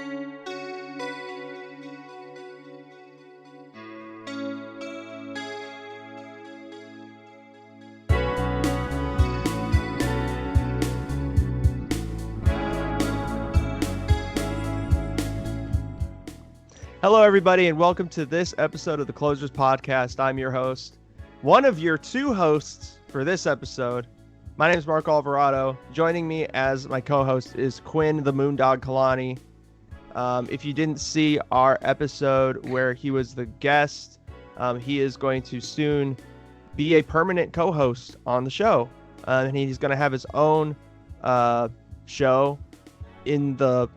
Hello, everybody, and welcome to this episode of the Closers Podcast. I'm your host, one of your two hosts for this episode. My name is Mark Alvarado. Joining me as my co-host is Quinn, the Moondog Kalani. If you didn't see our episode where he was the guest, he is going to soon be a permanent co-host on the show. And he's going to have his own show in the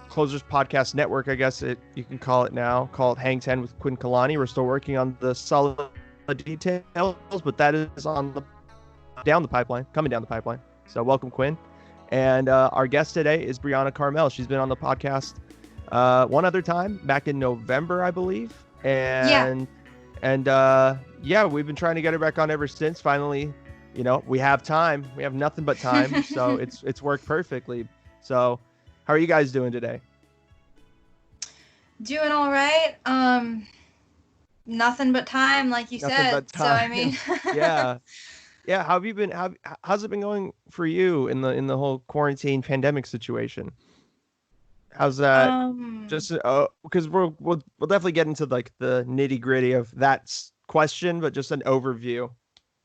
Closers Podcast Network, I guess you can call it now, called Hang 10 with Quinn Kalani. We're still working on the solid details, but that is coming down the pipeline. So welcome, Quinn. And our guest today is Brianna Carmel. She's been on the podcast one other time back in November, I believe. And we've been trying to get her back on ever since. Finally, we have time. We have nothing but time, so it's worked perfectly. So how are you guys doing today? Doing all right. Nothing but time, like you said. So I mean, yeah. How have you been? How's it been going for you in the whole quarantine pandemic situation? How's that? Just because we'll definitely get into like the nitty gritty of that question, but just an overview.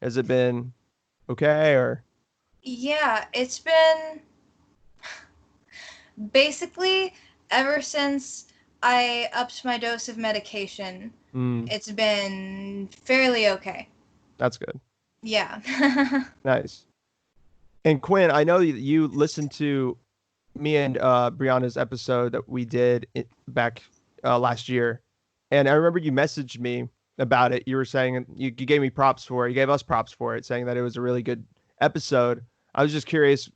Has it been okay or? Yeah, it's been basically ever since I upped my dose of medication. It's been fairly okay. That's good. Yeah. Nice. And Quinn, I know you listened to me and Brianna's episode that we did back last year, and I remember you messaged me about it. You were saying you gave me props for it. You gave us props for it, saying that it was a really good episode. I was just curious,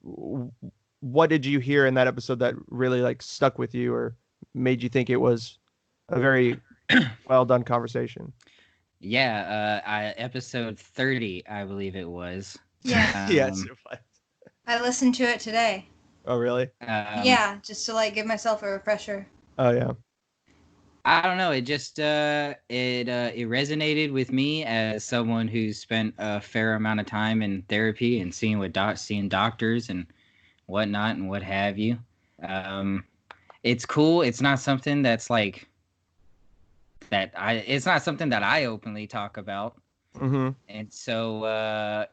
what did you hear in that episode that really like stuck with you or made you think it was a very well done conversation? Yeah, episode 30, I believe it was. Yeah. Yes. I listened to it today. Oh, really? Yeah, just to like give myself a refresher. Oh, yeah. I don't know. It just it resonated with me as someone who's spent a fair amount of time in therapy and seeing doctors and whatnot and what have you. It's cool. It's not something that's like it's not something that I openly talk about. Mm-hmm. And so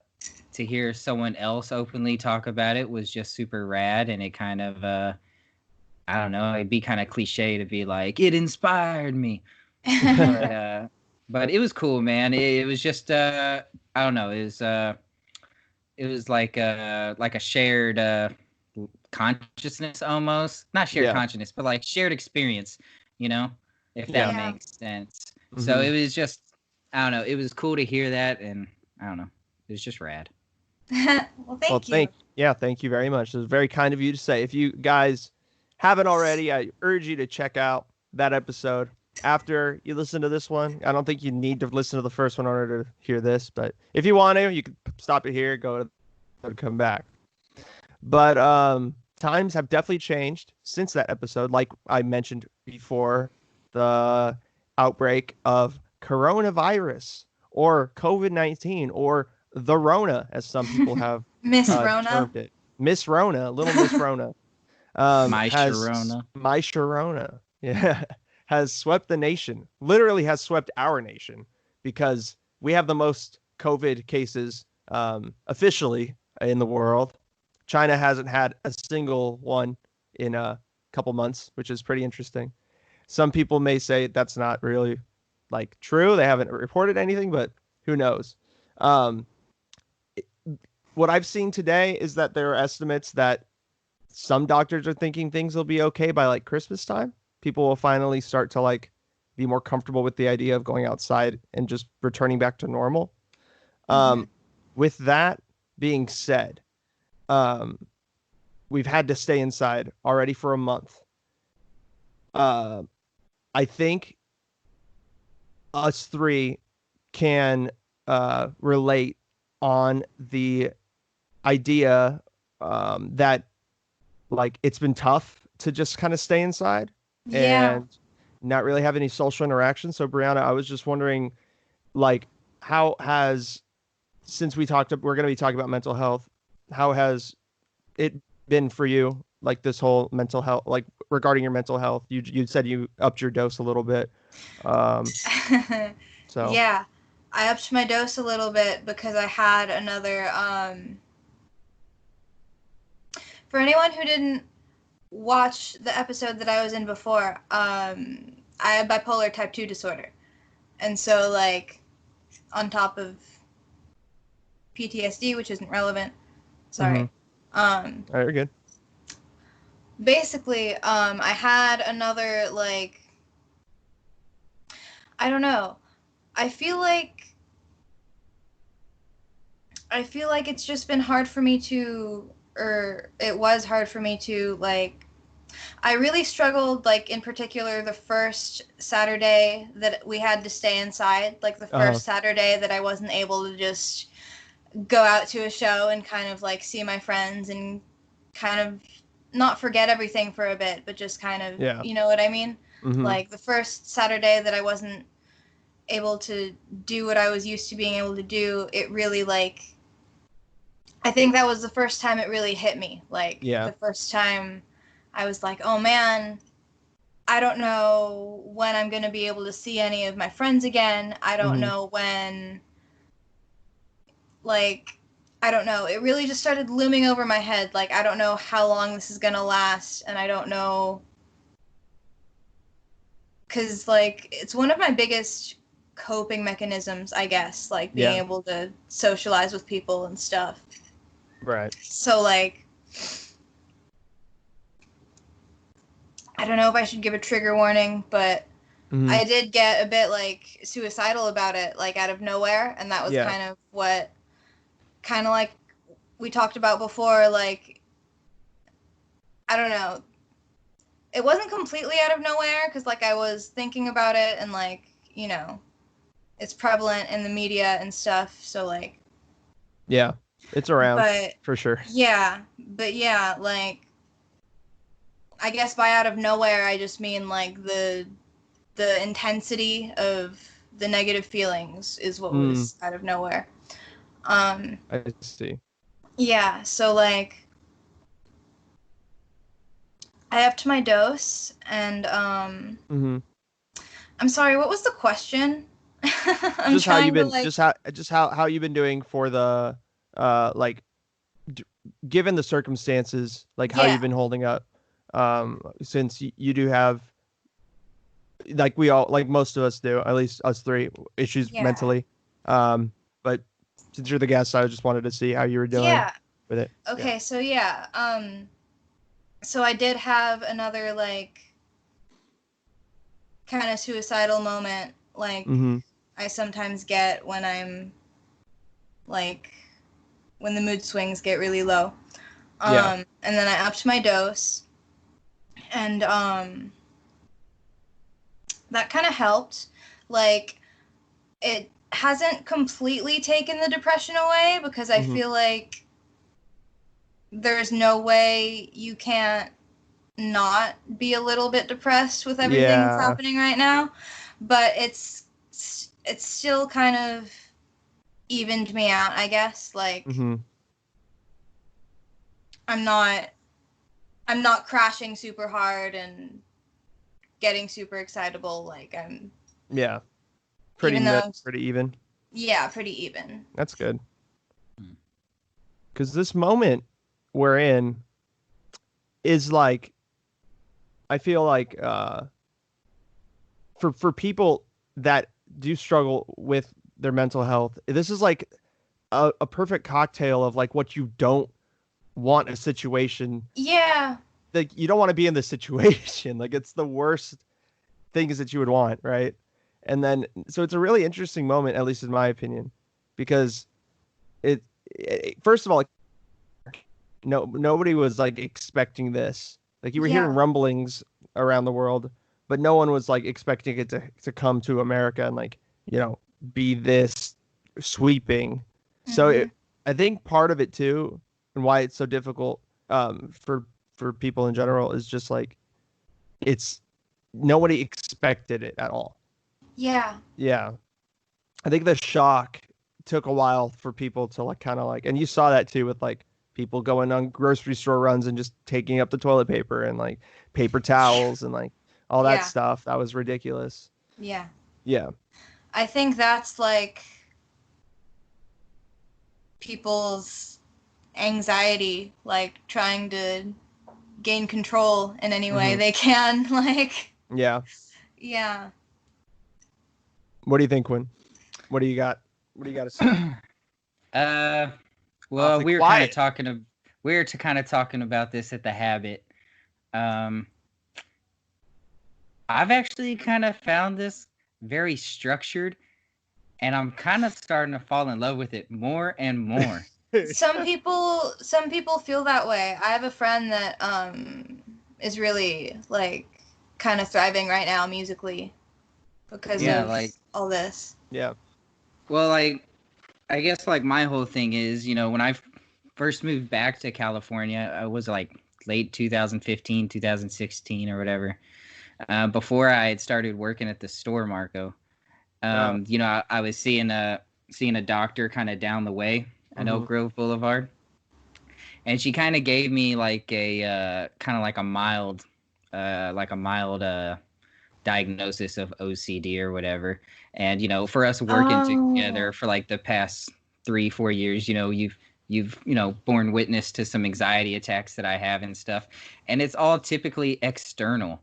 to hear someone else openly talk about it was just super rad. And it kind of, I don't know, it'd be kind of cliche to be like, it inspired me. But it was cool, man. It was just, I don't know. It was like a shared consciousness almost. Not shared consciousness, but like shared experience, if that makes sense. Mm-hmm. So it was just, I don't know, it was cool to hear that, and I don't know, it was just rad. Well, thank you. Thank you very much. It was very kind of you to say. If you guys haven't already, I urge you to check out that episode after you listen to this one. I don't think you need to listen to the first one in order to hear this, but if you want to, you can stop it here, go to come back. But times have definitely changed since that episode. Like I mentioned before, the outbreak of coronavirus or COVID-19 or the Rona, as some people have Miss Rona. termed it. Miss Rona, little Miss Rona. My Sharona. Yeah, has swept the nation. Literally has swept our nation because we have the most COVID cases officially in the world. China hasn't had a single one in a couple months, which is pretty interesting. Some people may say that's not really like true. They haven't reported anything, but who knows? What I've seen today is that there are estimates that some doctors are thinking things will be okay by like Christmas time. People will finally start to like be more comfortable with the idea of going outside and just returning back to normal. With that being said, we've had to stay inside already for a month. I think us three can relate on the idea that like it's been tough to just kind of stay inside Yeah. and not really have any social interaction. So Brianna, I was just wondering, like, how has, since we're going to be talking about mental health, how has it been for you? Like this whole mental health, like regarding your mental health, you said you upped your dose a little bit. So Yeah, I upped my dose a little bit because I had another. For anyone who didn't watch the episode that I was in before, I have bipolar type 2 disorder. And so, like, on top of PTSD, which isn't relevant, sorry. All right, you're good. Basically, I had another, like, I don't know. I feel like it's just been hard for me to, or it was hard for me to, like, I really struggled, like, in particular, the first Saturday that we had to stay inside, like, the first Saturday that I wasn't able to just go out to a show and kind of, like, see my friends and kind of not forget everything for a bit, but just kind of, you know what I mean? Like, the first Saturday that I wasn't able to do what I was used to being able to do, it really, like, I think that was the first time it really hit me. Like, the first time I was like, oh man, I don't know when I'm going to be able to see any of my friends again. I don't know when, like, I don't know. It really just started looming over my head. Like, I don't know how long this is going to last, and I don't know. Because, like, it's one of my biggest coping mechanisms, I guess, like, being able to socialize with people and stuff. Right. So, like, I don't know if I should give a trigger warning, but I did get a bit, like, suicidal about it, like, out of nowhere, and that was kind of what, kind of like we talked about before, like, I don't know. It wasn't completely out of nowhere, because, like, I was thinking about it, and, like, you know, it's prevalent in the media and stuff, so, like... Yeah, it's around, but, for sure. Yeah, but yeah, like, I guess by out of nowhere, I just mean, like, the intensity of the negative feelings is what was out of nowhere. I see. Yeah, so, like, I upped my dose, and, I'm sorry, what was the question? I'm just how you've been, like... just how you've been doing for the, like, given the circumstances, like how you've been holding up, since you do have, like we all, like most of us do, at least us three, issues mentally. But since you're the guest, I just wanted to see how you were doing with it. Okay, so so I did have another, like, kind of suicidal moment, like, I sometimes get when I'm, like, when the mood swings get really low. And then I upped my dose, and, that kind of helped. Like, it hasn't completely taken the depression away, because I feel like there's no way you can't not be a little bit depressed with everything that's happening right now. But it's still kind of evened me out, I guess. Like, I'm not crashing super hard and getting super excitable. Like, I'm pretty even. Yeah, pretty even. That's good. Because this moment we're in is, like, I feel like for people that do struggle with their mental health, this is like a perfect cocktail of, like, what you don't want a situation. Yeah. Like, you don't want to be in this situation. Like, it's the worst things that you would want, right? And then, so it's a really interesting moment, at least in my opinion, because it first of all, nobody was, like, expecting this. Like, you were hearing rumblings around the world, but no one was, like, expecting it to come to America and, like, you know, be this sweeping. So I think part of it too, and why it's so difficult for for people in general is just like it's nobody expected it at all. Yeah. Yeah. I think the shock took a while for people to like kind of like, and you saw that too with like people going on grocery store runs and just taking up the toilet paper and like paper towels and like all that Yeah. stuff. That was ridiculous. Yeah. Yeah. I think that's like people's anxiety, like trying to gain control in any way they can. Like, Yeah. yeah. What do you think, Quinn? What do you got? What do you got to say? Well, Awfully we were quiet. kind of talking about this at the Habit. I've actually kind of found this very structured, and I'm kind of starting to fall in love with it more and more. Some people feel that way. I have a friend that is really like kind of thriving right now musically because of like all this. Yeah. Well, like I guess like my whole thing is, you know, when I first moved back to California, I was like late 2015, 2016 or whatever. Before I had started working at the store, Marco. You know, I was seeing a doctor kind of down the way at Oak Grove Boulevard, and she kind of gave me like a kind of like a mild diagnosis of OCD or whatever. And you know, for us working together for like the past 3-4 years, you know, you've you know borne witness to some anxiety attacks that I have and stuff, and it's all typically external.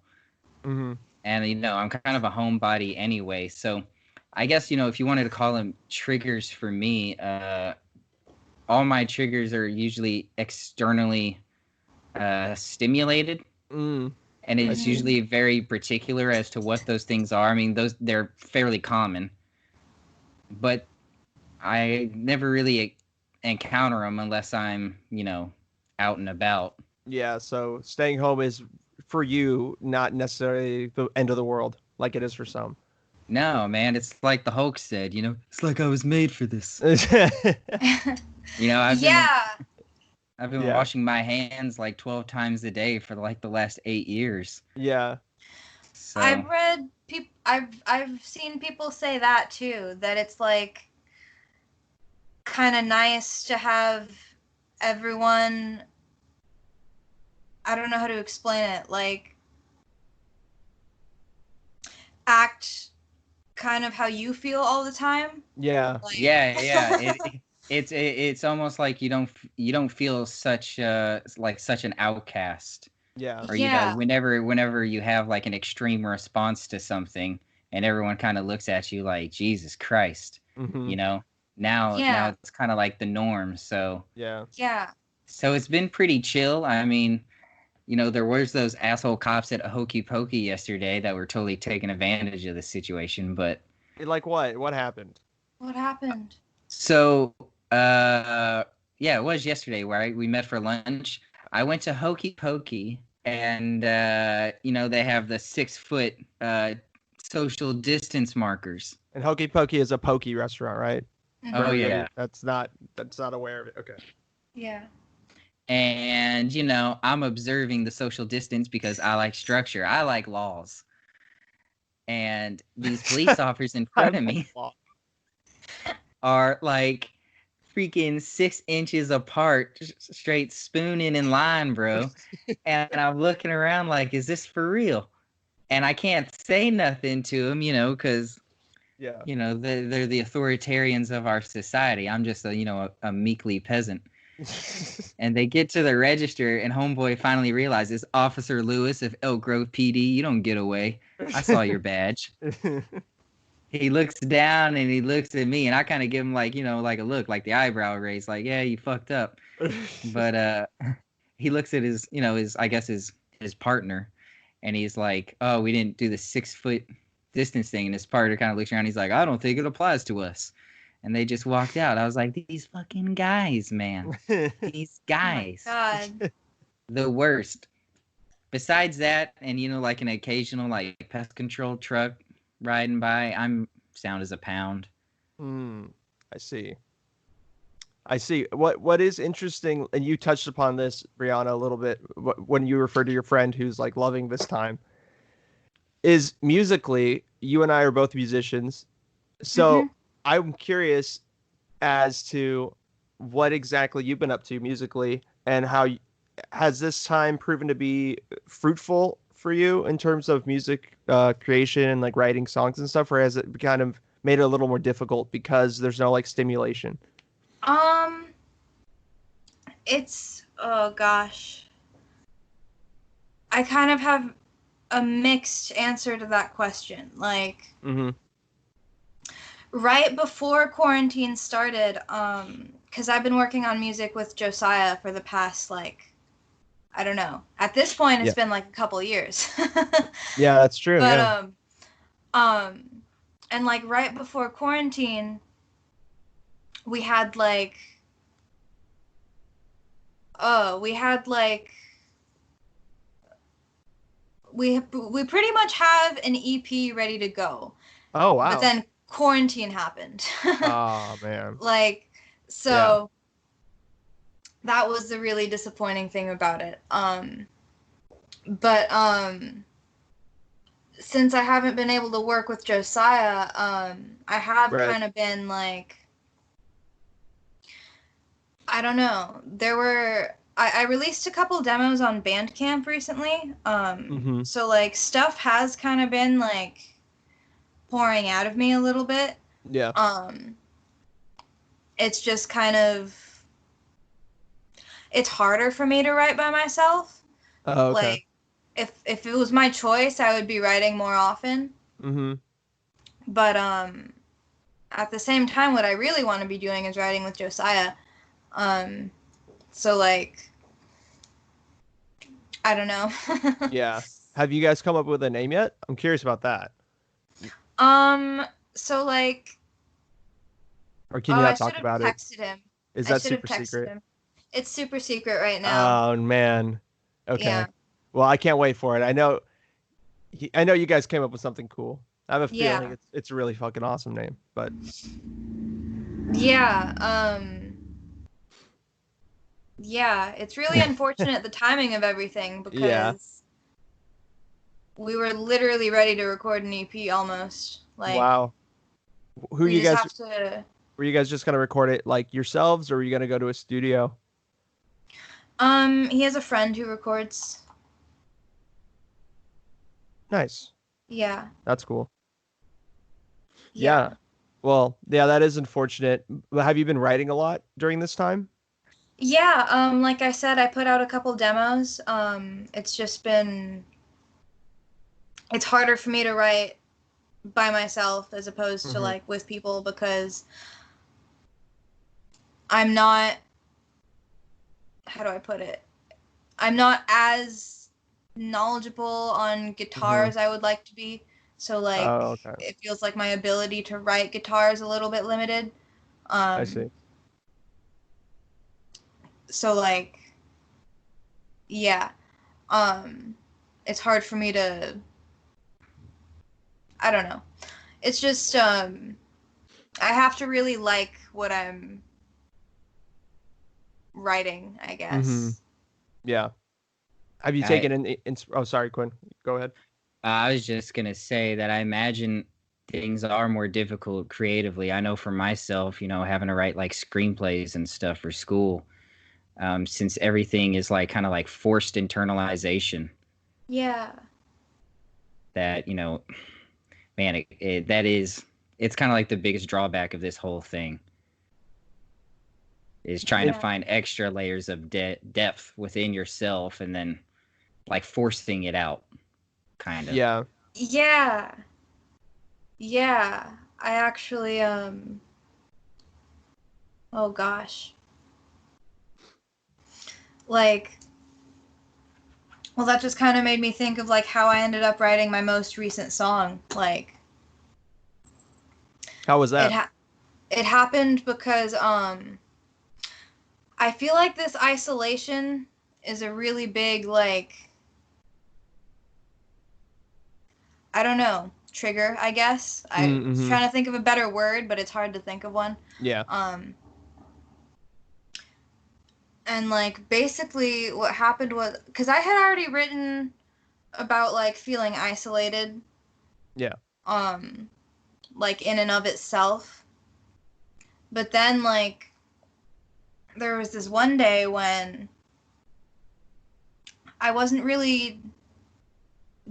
And you know, I'm kind of a homebody anyway, so I guess, you know, if you wanted to call them triggers for me, all my triggers are usually externally stimulated. And it's usually very particular as to what those things are. I mean, they're fairly common, but I never really encounter them unless I'm, you know, out and about. Yeah, so staying home is for you not necessarily the end of the world like it is for some. No, man, it's like the Hulk said, you know, it's like I was made for this. You know, I've been washing my hands like 12 times a day for like the last 8 years. Yeah. So I've seen people say that too, that it's like kind of nice to have everyone, I don't know how to explain it, like act kind of how you feel all the time. Yeah. Like, yeah. It's almost like you don't feel such such an outcast. Yeah. Or you know, whenever you have like an extreme response to something and everyone kind of looks at you like Jesus Christ. You know, now it's kind of like the norm. So yeah. So it's been pretty chill. I mean, you know, there was those asshole cops at Hokey Pokey yesterday that were totally taking advantage of the situation, but like what happened? What happened? So yeah, it was yesterday where we met for lunch. I went to Hokey Pokey, and you know, they have the 6-foot social distance markers. And Hokey Pokey is a pokey restaurant, right? Oh yeah. That's not aware of it. Okay. Yeah. And you know, I'm observing the social distance because I like structure. I like laws. And these police officers in front of me are like freaking 6 inches apart, straight spooning in line, bro. And I'm looking around like, is this for real? And I can't say nothing to them, you know, because, you know, they're the authoritarians of our society. I'm just a meekly peasant. And they get to the register, and homeboy finally realizes, Officer Lewis of Elk Grove PD, you don't get away. I saw your badge. He looks down and he looks at me, and I kind of give him like, you know, like a look, like the eyebrow raise, like, yeah, you fucked up. But he looks at his, you know, his partner, and he's like, oh, we didn't do the 6-foot distance thing. And his partner kind of looks around. He's like, I don't think it applies to us. And they just walked out. I was like, these fucking guys, man. These guys. Oh my God. The worst. Besides that, and, you know, like an occasional, like, pest control truck riding by, I'm sound as a pound. I see. I see. What is interesting, and you touched upon this, Brianna, a little bit when you referred to your friend who's like loving this time, is musically, you and I are both musicians. So Hmm. I'm curious as to what exactly you've been up to musically and has this time proven to be fruitful for you in terms of music creation and like writing songs and stuff, or has it kind of made it a little more difficult because there's no like stimulation? Um, it's oh gosh, I kind of have a mixed answer to that question. Like Mm-hmm. right before quarantine started, because I've been working on music with Josiah for the past like I don't know. At this point, it's Yeah. been like a couple years. Yeah, that's true. But Yeah. um, and like right before quarantine, we had like we had like we pretty much have an EP ready to go. Oh, But wow. then quarantine happened. Oh, man. Like Yeah. so that was the really disappointing thing about it. But since I haven't been able to work with Josiah, I have Right. kind of been like, I don't know. I released a couple demos on Bandcamp recently. Mm-hmm. So like stuff has kind of been like pouring out of me a little bit. Yeah. Um, it's just kind of, it's harder for me to write by myself. Oh, okay. Like, if it was my choice, I would be writing more often. Mm-hmm. But at the same time, what I really want to be doing is writing with Josiah. Um, so like, I don't know. Yeah. Have you guys come up with a name yet? I'm curious about that. um, so like, Or can oh, you I not should talk have about it? texted him. Is I that should have super texted secret? him. It's super secret right now. Oh, man. Yeah. Okay. Well, I can't wait for it. I know you guys came up with something cool. I have a feeling Yeah. it's a really fucking awesome name. But Yeah. Yeah, it's really unfortunate the timing of everything yeah. because we were literally ready to record an EP almost. Like Wow. Who we you just guys have to were you guys just gonna record it like yourselves, or were you gonna go to a studio? he has a friend who records. Nice. Yeah. That's cool. Yeah. Yeah. Well, yeah, that is unfortunate. But have you been writing a lot during this time? Yeah, like I said, I put out a couple demos. It's just been it's harder for me to write by myself as opposed to Mm-hmm. like with people because I'm not how do I put it? I'm not as knowledgeable on guitar Mm-hmm. as I would like to be. So like Oh, okay. it feels like my ability to write guitar is a little bit limited. I Um see. so like yeah. It's hard for me to I don't know. It's just I have to really like what I'm writing, I Mm-hmm. guess. Yeah. Have you I taken oh, sorry, Quinn. Go ahead. I was just gonna say that I imagine things are more difficult creatively. I know for myself, having to write like screenplays and stuff for school, since everything is like kind of like forced internalization. Yeah. That man, it's kind of like the biggest drawback of this whole thing is trying to Yeah. find extra layers of depth within yourself and then like forcing it out, kind of. Yeah. Yeah. Yeah. I actually oh gosh. Like well that just kind of made me think of like how I ended up writing my most recent song. Like How was it that? it happened because I feel like this isolation is a really big like I don't know, trigger, I guess. I was Mm-hmm. trying to think of a better word, but it's hard to think of one. Yeah. Um And like basically what happened was, because I had already written about like feeling isolated. Yeah. Like in and of itself. But then like there was this one day when I wasn't really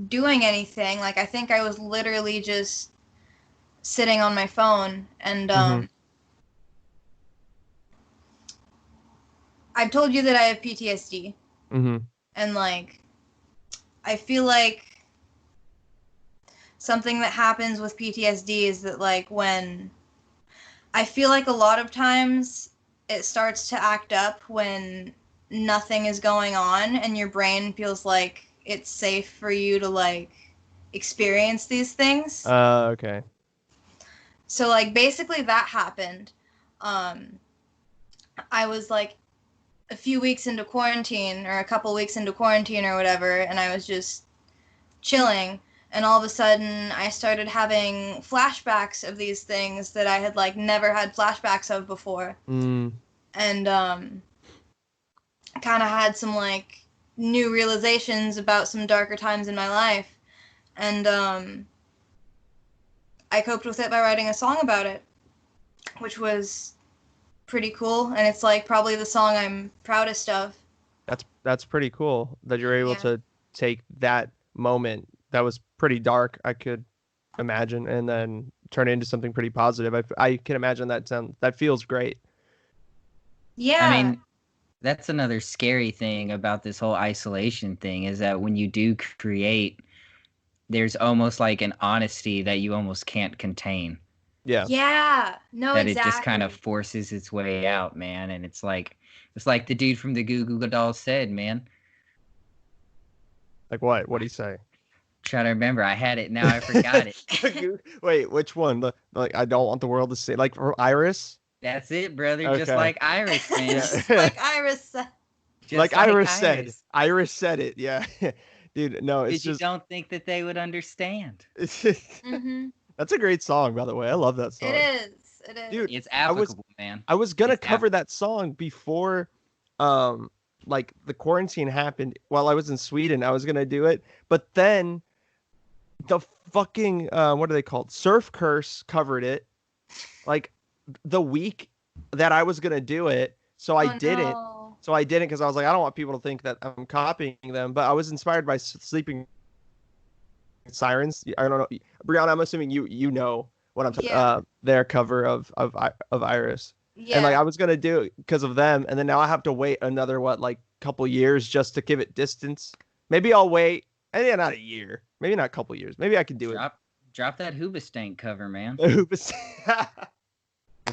doing anything. Like I think I was literally just sitting on my phone, and I've told you that I have PTSD. And like I feel like something that happens with PTSD is that like when I feel like a lot of times it starts to act up when nothing is going on and your brain feels like it's safe for you to like experience these things. Okay. So like basically that happened. I was like a few weeks into quarantine or a couple weeks into quarantine or whatever, and I was just chilling, and all of a sudden I started having flashbacks of these things that I had like never had flashbacks of before. And kind of had some like new realizations about some darker times in my life, and I coped with it by writing a song about it, which was pretty cool, and it's like probably the song I'm proudest of. That's pretty cool that you're able to take that moment that was pretty dark, I could imagine, and then turn it into something pretty positive. I can imagine that feels great. Yeah. I mean, that's another scary thing about this whole isolation thing, is that when you do create, there's almost like an honesty that you almost can't contain. Yeah. Yeah. No, that exactly. It just kind of forces its way out, man. And it's like the dude from the Goo Goo Dolls said, man. Like what? What'd he say? Trying to remember. I had it. Now I forgot it. Wait, which one? Like, I don't want the world to see. Like, Iris? That's it, brother. Okay. Just like Iris, man. Just like Iris said. Like Iris said. Iris said it. Yeah. Dude, no, it's just... you don't think that they would understand. That's a great song, by the way. I love that song. It is. It is. Dude, it's applicable, man. I was gonna cover that song before, like the quarantine happened. While I was in Sweden, I was gonna do it, but then the fucking what are they called? Surf Curse covered it, like the week that I was gonna do it. So I didn't. No. So I didn't because I was like, I don't want people to think that I'm copying them. But I was inspired by Sleeping Sirens. I don't know, Brianna. I'm assuming you know what I'm talking. Their cover of Iris. Yeah. And like I was gonna do it because of them, and then now I have to wait another couple years just to give it distance. Maybe I'll wait. And yeah, not a year. Maybe not a couple years. Maybe I can do it. Drop that Hoobastank cover, man. The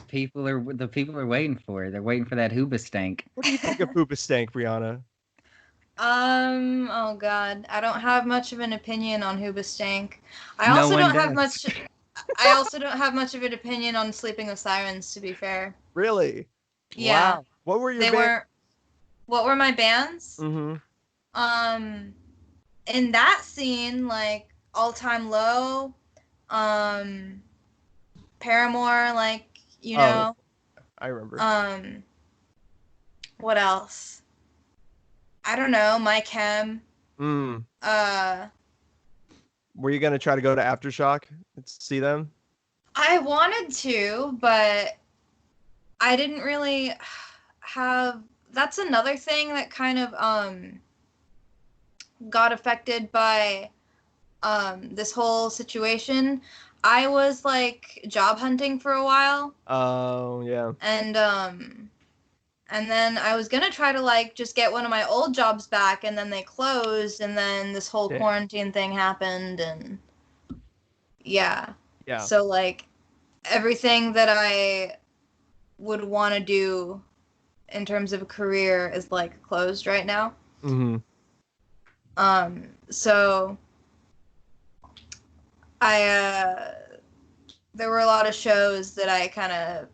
people are waiting for it. They're waiting for that Hoobastank. What do you think of Hoobastank, Brianna? Oh god, I don't have much of an opinion on Hoobastank. I also don't have much of an opinion on Sleeping with Sirens, to be fair. Really? Yeah. Wow. What were your bands? What were my bands? Mm-hmm. In that scene, like All Time Low, Paramore, like, you know. I remember. What else? I don't know, My Chem. Were you gonna try to go to Aftershock and see them? I wanted to, but I didn't really have... That's another thing that kind of got affected by this whole situation. I was like job hunting for a while. Oh, yeah. And then I was gonna try to like just get one of my old jobs back, and then they closed, and then this whole quarantine thing happened, and yeah. So like everything that I would want to do in terms of a career is like closed right now. So there were a lot of shows that I kind of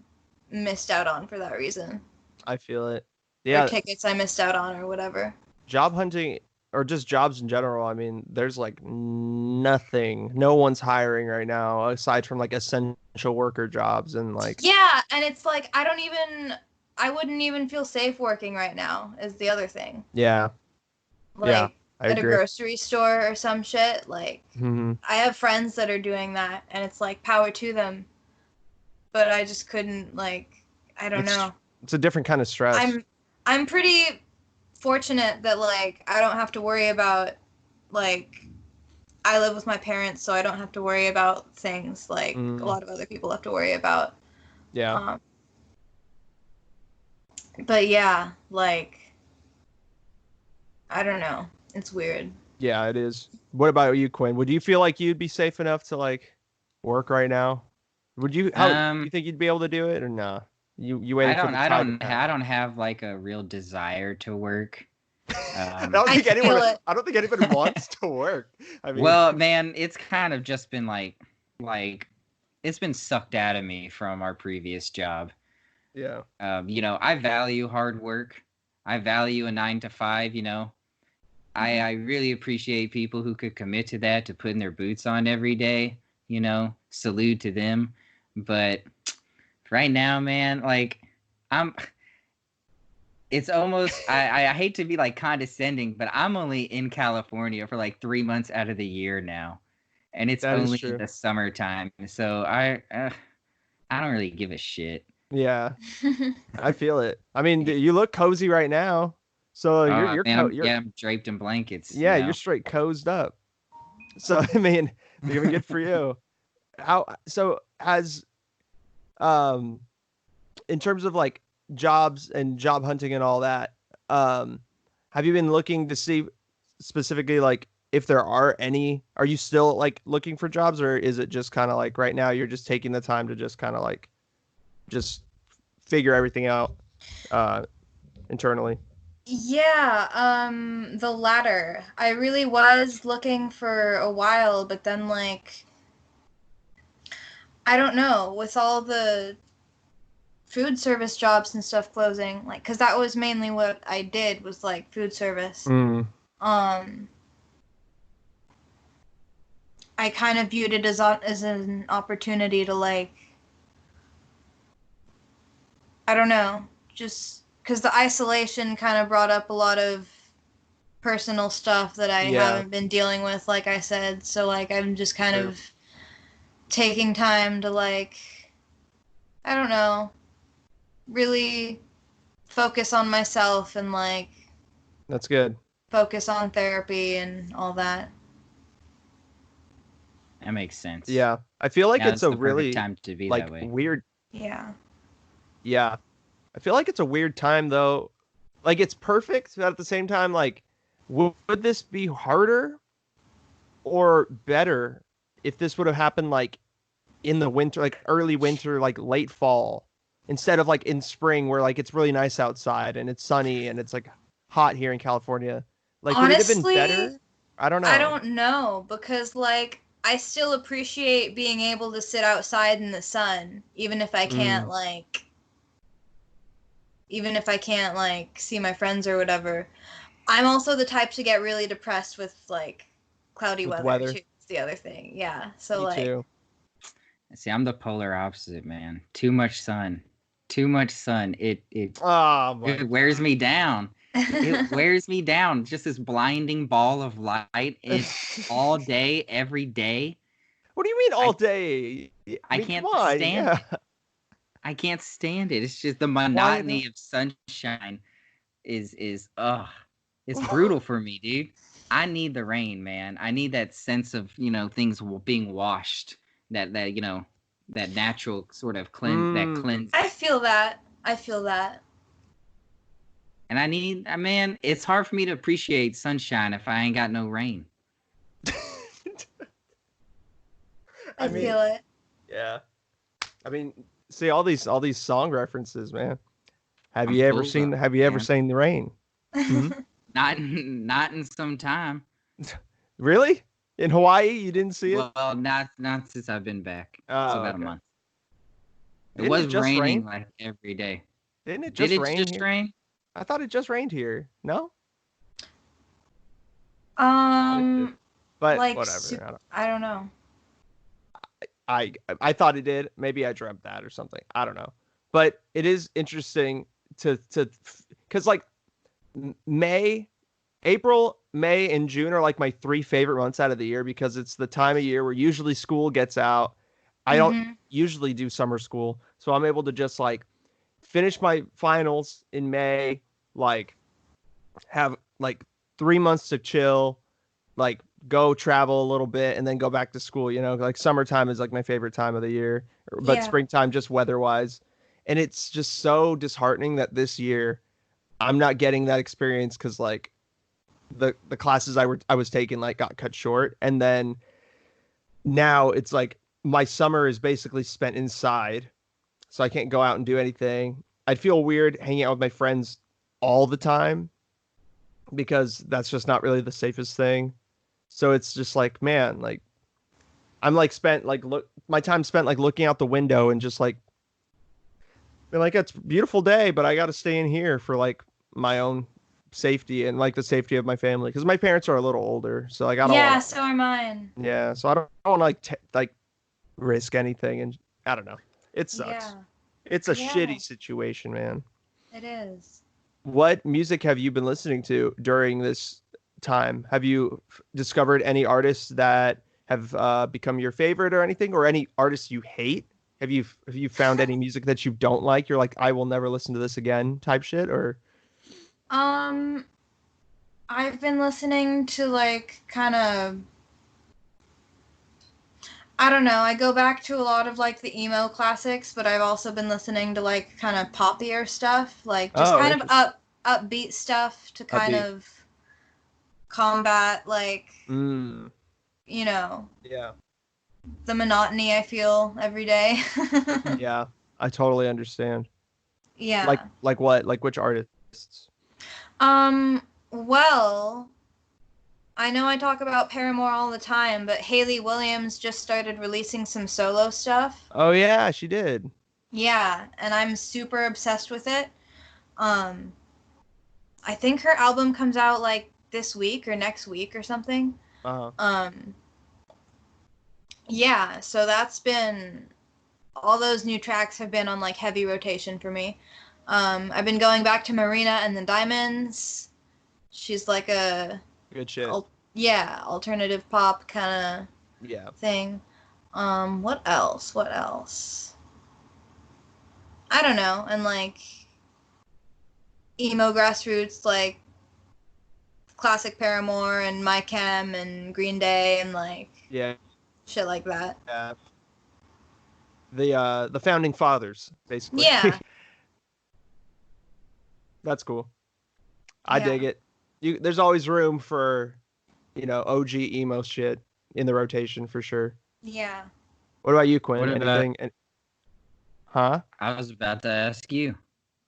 missed out on for that reason. I feel it. Yeah. Or tickets I missed out on or whatever. Job hunting, or just jobs in general, I mean, there's like nothing. No one's hiring right now aside from like essential worker jobs and like... Yeah, and it's like I I wouldn't even feel safe working right now is the other thing. Yeah. Like I at agree. a grocery store or some shit. Like I have friends that are doing that, and it's like power to them. But I just couldn't, like, I don't know. It's a different kind of stress. I'm pretty fortunate that, like, I don't have to worry about, like, I live with my parents, so I don't have to worry about things like a lot of other people have to worry about. Yeah. But yeah, like, I don't know. It's weird. Yeah, it is. What about you, Quinn? Would you feel like you'd be safe enough to like work right now? Would you? How you think you'd be able to do it or nah? You waiting for the tide to turn? I don't have like a real desire to work. I don't think anybody wants to work. I mean, well, man, it's kind of just been like it's been sucked out of me from our previous job. Yeah. You know, I value hard work. I value a 9 to 5. You know, I really appreciate people who could commit to that, to putting their boots on every day. You know, salute to them. But right now, man, like it's almost I hate to be like condescending, but I'm only in California for like 3 months out of the year now, and it's only the summertime, so I don't really give a shit. Yeah, I feel it. I mean, you look cozy right now, so I'm draped in blankets. Yeah, you're straight cozied up. So I mean, even good for you. Has in terms of like jobs and job hunting and all that, have you been looking to see specifically like if there are any? Are you still like looking for jobs, or is it just kind of like right now you're just taking the time to just kind of like just figure everything out internally? Yeah, the latter. I really was looking for a while, but then like I don't know, with all the food service jobs and stuff closing, like, because that was mainly what I did was like food service. I kind of viewed it as an opportunity to like, I don't know, just because the isolation kind of brought up a lot of personal stuff that I haven't been dealing with, like I said. So like I'm just kind of taking time to like, I don't know, really focus on myself and like that's good. Focus on therapy and all that. That makes sense. Yeah, I feel like it's a really time to be like that way. Weird. Yeah. Yeah, I feel like it's a weird time though. Like it's perfect, but at the same time, like, would this be harder or better if this would have happened like in the winter, like early winter, like late fall, instead of like in spring where like it's really nice outside and it's sunny and it's like hot here in California? Like, honestly, would it have been better? I don't know. I don't know, because like I still appreciate being able to sit outside in the sun, even if I can't like see my friends or whatever. I'm also the type to get really depressed with like cloudy weather too. It's the other thing. Yeah. So Me like too. See, I'm the polar opposite, man. Too much sun. It wears me down. It wears me down. Just this blinding ball of light. It's all day, every day. What do you mean all day? I can't stand it. I can't stand it. It's just the monotony of sunshine is it's brutal for me, dude. I need the rain, man. I need that sense of, you know, things being washed. That you know, that natural sort of cleanse. I feel that. And I need, man, it's hard for me to appreciate sunshine if I ain't got no rain. I feel it. Yeah. I mean, see all these song references, man. Have you ever seen the rain? Not in some time. Really? In Hawaii, you didn't see it? Well, not since I've been back. Oh, it's about a month. It was raining like every day. Didn't it just rain? Did it just rain? I thought it just rained here. No? But like, whatever. I don't know. I thought it did. Maybe I dreamt that or something. I don't know. But it is interesting because like April, May, and June are like my 3 favorite months out of the year because it's the time of year where usually school gets out. I don't usually do summer school, so I'm able to just like finish my finals in May, like have like 3 months to chill, like go travel a little bit and then go back to school, like summertime is like my favorite time of the year, but springtime just weather-wise. And it's just so disheartening that this year I'm not getting that experience because like the classes I was taking like got cut short, and then now it's like my summer is basically spent inside, so I can't go out and do anything. I'd feel weird hanging out with my friends all the time because that's just not really the safest thing. So it's just like, man, like I'm like spent like my time spent like looking out the window and just like being like, it's a beautiful day, but I got to stay in here for like my own safety and like the safety of my family because my parents are a little older, so like I don't Yeah, wanna, so are mine. yeah, so I don't want to like risk anything, and I don't know. It sucks. Yeah. It's a shitty situation, man. It is. What music have you been listening to during this time? Have you discovered any artists that have become your favorite or anything, or any artists you hate? Have you found any music that you don't like? You're like, I will never listen to this again type shit, or? I've been listening to like kind of, I don't know, I go back to a lot of like the emo classics, but I've also been listening to like kind of poppier stuff, like just kind of upbeat stuff to kind of combat like yeah, the monotony I feel every day. Yeah, I totally understand. Yeah. Like what? Like which artists? Well, I know I talk about Paramore all the time, but Hayley Williams just started releasing some solo stuff. Oh yeah, she did. Yeah, and I'm super obsessed with it. I think her album comes out like this week or next week or something. Yeah, so that's been, all those new tracks have been on like heavy rotation for me. I've been going back to Marina and the Diamonds. She's like a good shit. Alternative pop kind of thing. What else? I don't know. And like emo grassroots, like classic Paramore and My Chem and Green Day and like shit like that. Yeah. The founding fathers, basically. Yeah. That's cool. I dig it. There's always room for, OG emo shit in the rotation for sure. Yeah. What about you, Quinn? Anything? Huh? I was about to ask you.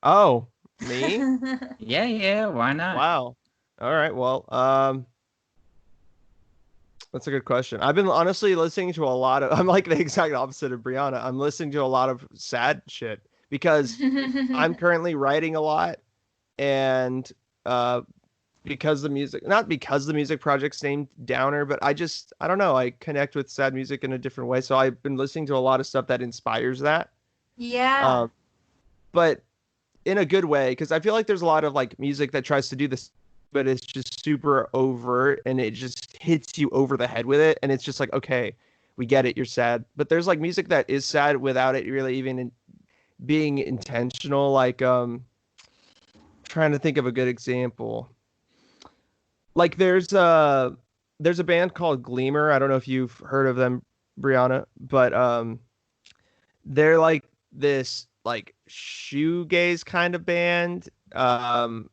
Oh, me? Yeah. Why not? Wow. All right. Well, that's a good question. I've been honestly listening to a lot of. I'm like the exact opposite of Brianna. I'm listening to a lot of sad shit because I'm currently writing a lot, and because the music, not because the music project's named Downer, but I don't know, I connect with sad music in a different way. So I've been listening to a lot of stuff that inspires that. Yeah. But in a good way, because I feel like there's a lot of like music that tries to do this, but it's just super overt and it just hits you over the head with it. And it's just like, okay, we get it, you're sad. But there's like music that is sad without it really even being intentional. Like, trying to think of a good example. Like there's a band called Gleamer. I don't know if you've heard of them, Brianna, but they're like this like shoegaze kind of band from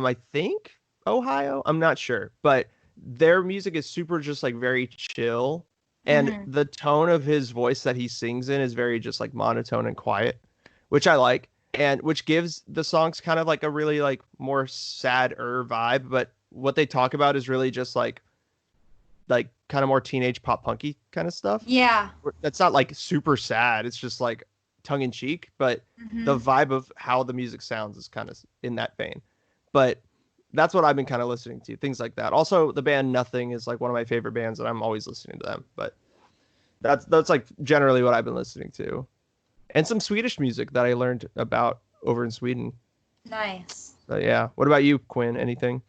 I think Ohio. I'm not sure, but their music is super just like very chill, and the tone of his voice that he sings in is very just like monotone and quiet, which I like, and which gives the songs kind of like a really like more sad-er vibe, but what they talk about is really just like kind of more teenage pop punky kind of stuff. Yeah. That's not like super sad. It's just like tongue in cheek, but the vibe of how the music sounds is kind of in that vein. But that's what I've been kind of listening to, things like that. Also, the band Nothing is like one of my favorite bands, and I'm always listening to them. But that's like generally what I've been listening to, and some Swedish music that I learned about over in Sweden. Nice. So yeah. What about you, Quinn? Anything?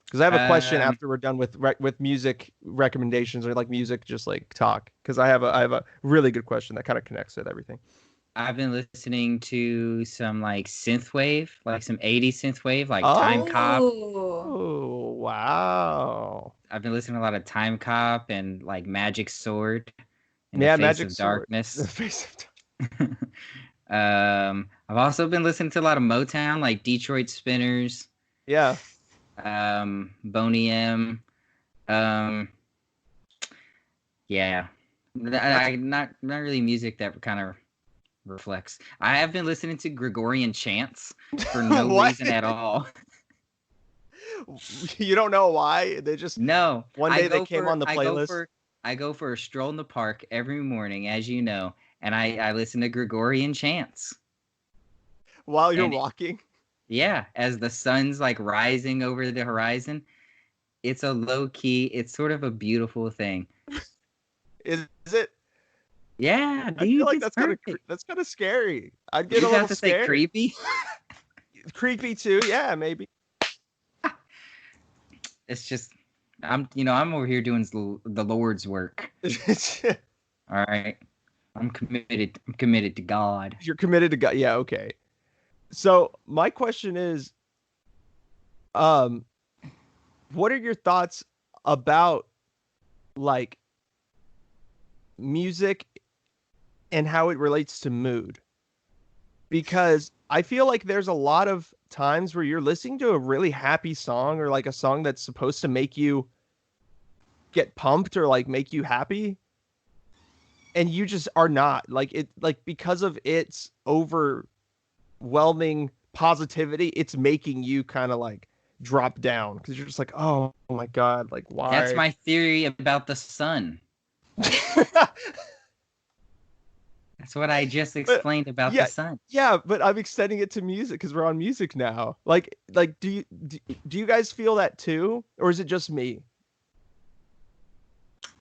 Because I have a question after we're done with music recommendations or like music, just like talk. Because I have a really good question that kind of connects with everything. I've been listening to some like synthwave, like some 80s synthwave, like Time Cop. Oh, wow. I've been listening to a lot of Time Cop and like Magic Sword in Yeah, the Face Magic of Sword. Darkness. The Face of Darkness. I've also been listening to a lot of Motown, like Detroit Spinners. Yeah. Boney M. Yeah. Not really music that kind of reflects. I have been listening to Gregorian chants for no reason at all. You don't know why? They just no. One day they came on the playlist. I go for a stroll in the park every morning, as you know, and I listen to Gregorian chants while you're walking. Yeah, as the sun's like rising over the horizon. It's a low key. It's sort of a beautiful thing. Is it? Yeah, dude. I feel like that's kind of scary. I'd get a little scared. Say creepy. Creepy too. Yeah, maybe. It's just I'm over here doing the Lord's work. All right. I'm committed to God. You're committed to God. Yeah, okay. So my question is, what are your thoughts about like music and how it relates to mood? Because I feel like there's a lot of times where you're listening to a really happy song or like a song that's supposed to make you get pumped or like make you happy, and you just are not like it, like because of its overwhelming positivity, it's making you kind of like drop down because you're just like, oh my God, like why? That's my theory about the sun. That's what I just explained about the sun. Yeah, but I'm extending it to music because we're on music now. Like, do you guys feel that too, or is it just me?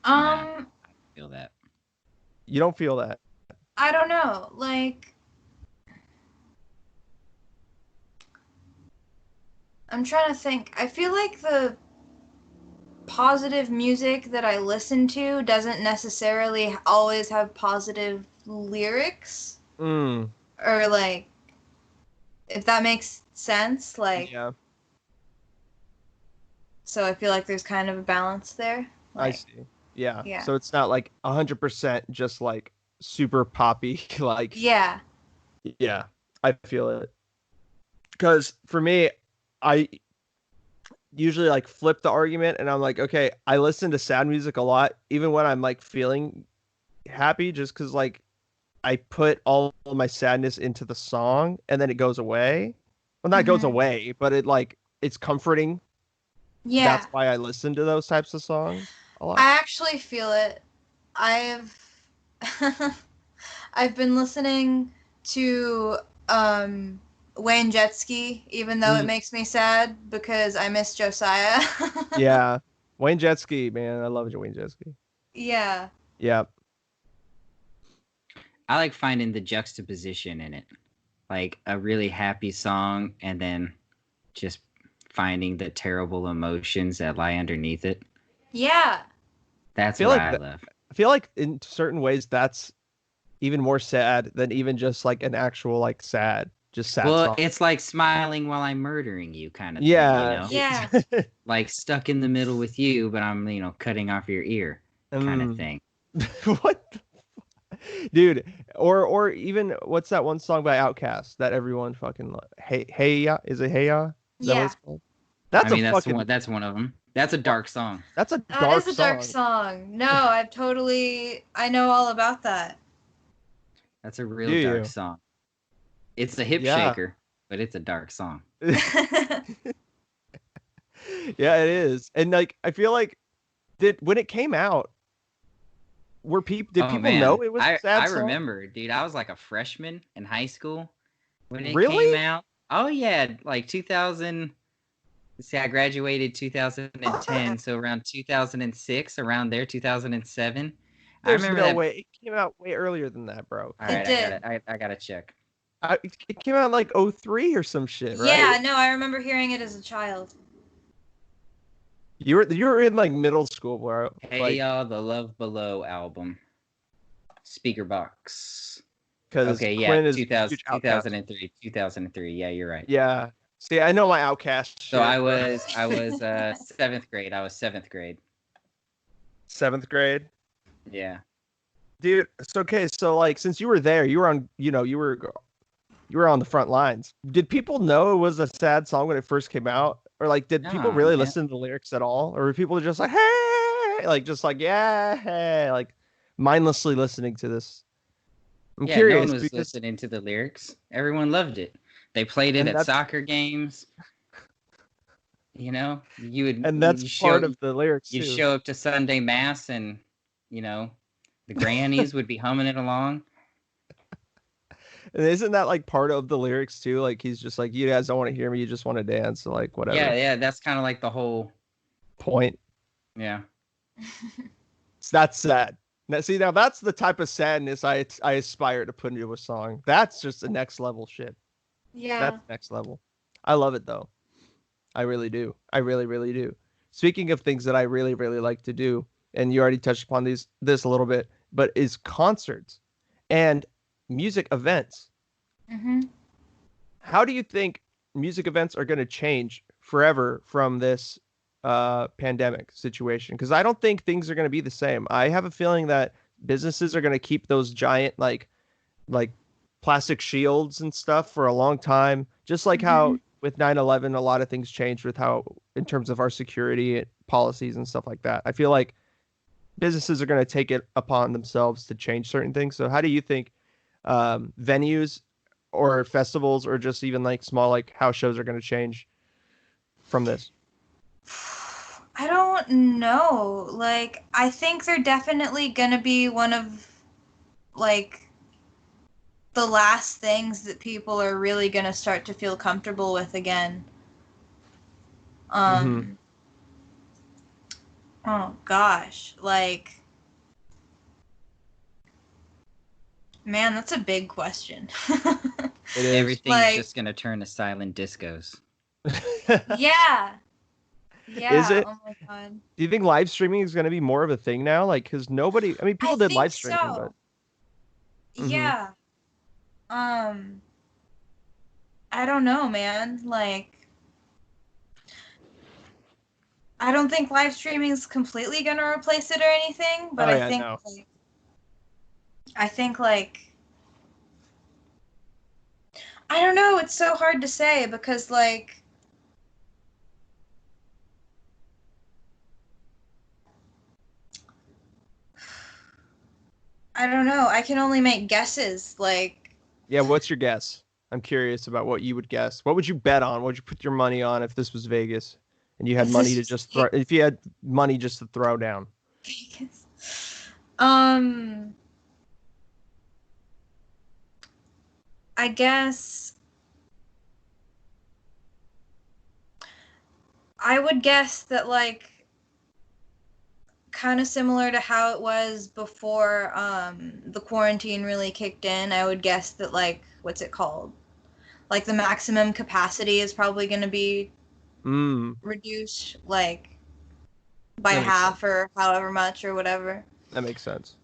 I feel that. You don't feel that? I don't know. Like, I'm trying to think. I feel like the positive music that I listen to doesn't necessarily always have positive lyrics. Or like, if that makes sense, like. Yeah. So I feel like there's kind of a balance there. Like, I see. Yeah. So it's not like 100% just like super poppy, like. Yeah. Yeah, I feel it. Because for me, I usually like flip the argument and I'm like, okay, I listen to sad music a lot, even when I'm like feeling happy, just because like I put all of my sadness into the song and then it goes away. Well, not goes away, but it's comforting. Yeah. That's why I listen to those types of songs a lot. I actually feel it. I've been listening to Wayne Jetski, even though it makes me sad because I miss Josiah. Yeah. Wayne Jetski, man. I love Wayne Jetski. Yeah. Yeah. I like finding the juxtaposition in it. Like a really happy song and then just finding the terrible emotions that lie underneath it. Yeah. That's what I love. I feel like in certain ways that's even more sad than even just like an actual like sad well, song. It's like Smiling While I'm Murdering You kind of thing, Yeah. Like Stuck in the Middle with You, but I'm, cutting off your ear kind of thing. What dude, or even what's that one song by Outkast that everyone fucking Hey Ya? Is it Hey Ya? Is that what it's called? That's one of them. That's a dark song. That's a dark song. That is a dark song. No, I know all about that. That's a real dark song. It's a hip shaker, but it's a dark song. Yeah, it is. And like I feel like when it came out, did people know it was a sad song? I remember, dude. I was like a freshman in high school when it came out. Oh yeah, like 2000. See, I graduated 2010, so around 2006, around there, 2007. There's no way it came out way earlier than that, bro. All right, it did. I gotta check. It came out like 03 or some shit, right? Yeah, no, I remember hearing it as a child. You were in like middle school, bro. Hey Like, y'all, the Love Below album. Speaker box. because Okay, yeah, Quinn is a 2000, huge Outcast. 2003. Yeah, you're right. Yeah. See, I know my Outcast So shit. I Bro. was 7th grade. I was 7th grade. 7th grade. Yeah. Dude, it's okay. So like, since you were there, you were on, you were on the front lines. Did people know it was a sad song when it first came out? Or like, did people Nah, really man. listen to the lyrics at all? Or were people just like, hey, like, just like, yeah, hey, like mindlessly listening to this? I'm Yeah, no one curious was because, listening to the lyrics. Everyone loved it. They played it and at that's, soccer games. You know, and that's part of the lyrics you too. show up to Sunday mass and, you know, the grannies would be humming it along. And isn't that like part of the lyrics too? Like he's just like, you guys don't want to hear me, you just want to dance, so like whatever. Yeah, that's kind of like the whole Point. yeah. That's sad. Now, see, now that's the type of sadness I aspire to put into a song. That's just the next level shit. Yeah. That's next level. I love it though. I really do. I really, really do. Speaking of things that I really, really like to do, and you already touched upon this a little bit, but is concerts and music events. Mm-hmm. How do you think music events are going to change forever from this pandemic situation? Because I don't think things are going to be the same. I have a feeling that businesses are going to keep those giant like plastic shields and stuff for a long time, just like how with 9/11 a lot of things changed with how in terms of our security policies and stuff like that. I feel like businesses are going to take it upon themselves to change certain things. So how do you think venues or festivals or just even like small like house shows are going to change from this? I don't know. Like, I think they're definitely gonna be one of like the last things that people are really gonna start to feel comfortable with again. Oh gosh, like, man, that's a big question. It is. Everything's Like- just gonna turn to silent discos. Yeah. Yeah. Is it? Oh my god. Do you think live streaming is going to be more of a thing now? Like, because nobody, I mean, people I did think live streaming, so. but Mhm. Yeah. I don't know, man. Like, I don't think live streaming is completely gonna replace it or anything, but Oh, I yeah, think no. like, I think like I don't know, it's so hard to say because like I don't know. I can only make guesses. Like, Yeah, what's your guess? I'm curious about what you would guess. What would you bet on? What would you put your money on if this was Vegas and you had If money this to was just throw, if you had money just to throw down? I guess I would guess that like kind of similar to how it was before the quarantine really kicked in. I would guess that like what's it called? Like the maximum capacity is probably going to be reduced like by That makes half or however much or whatever. That makes sense.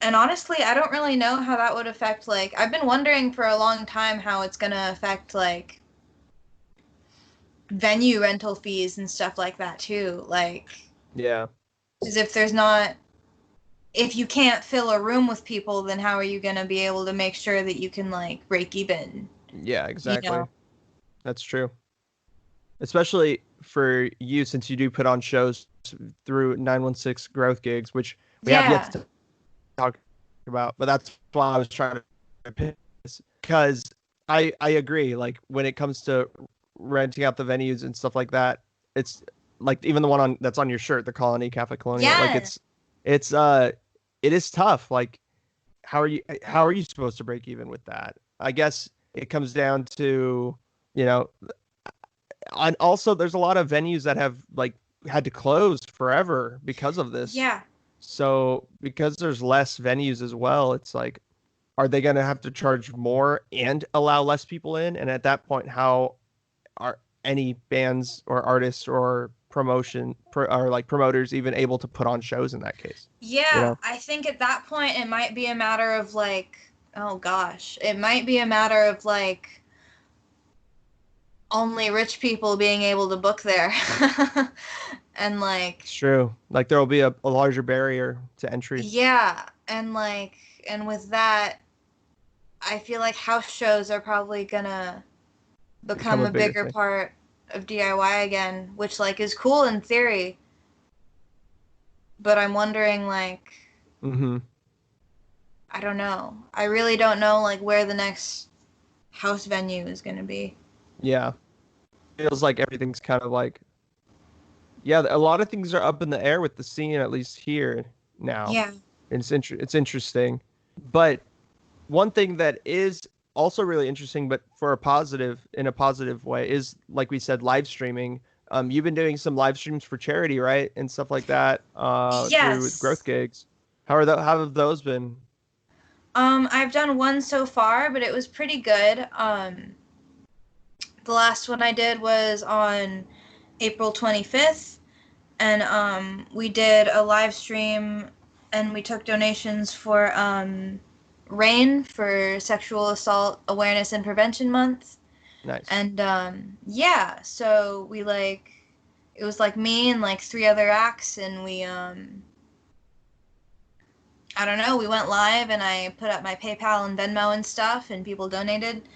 And honestly, I don't really know how that would affect like I've been wondering for a long time how it's going to affect like venue rental fees and stuff like that too. Like, Yeah. because if you can't fill a room with people, then how are you going to be able to make sure that you can like break even? Yeah, exactly. You know? That's true. Especially for you, since you do put on shows through 916 growth gigs, which we have yet to talk about, but that's why I was trying to pick this, because I agree. Like when it comes to renting out the venues and stuff like that, it's like even the one that's on your shirt, the Colony Catholic Colonial, like it is tough. Like how are you supposed to break even with that? I guess it comes down to, and also there's a lot of venues that have like had to close forever because of this. Yeah. So because there's less venues as well, it's like, are they going to have to charge more and allow less people in? And at that point, how are any bands or artists or or like promoters even able to put on shows in that case? Yeah, You know? I think at that point it might be a matter of like, oh gosh, it might be a matter of like only rich people being able to book there. And like, It's true. Like there will be a larger barrier to entry. yeah, and like, and with that, I feel like house shows are probably gonna become A a bigger bigger thing. part of DIY again, which like is cool in theory, but I'm wondering like, Mm-hmm. I don't know. I really don't know like where the next house venue is gonna be. Yeah. Feels like everything's kind of like, yeah, a lot of things are up in the air with the scene, at least here now. Yeah. It's interesting. But one thing that is also really interesting, but for in a positive way, is like we said, live streaming. You've been doing some live streams for charity, right? And stuff like that, through growth Yes. gigs. How have those been? I've done one so far, but it was pretty good. The last one I did was on April 25th, and we did a live stream, and we took donations for RAIN for Sexual Assault Awareness and Prevention Month. Nice. And yeah, so we like it was like me and like three other acts, and we I don't know, we went live and I put up my PayPal and Venmo and stuff, and people donated,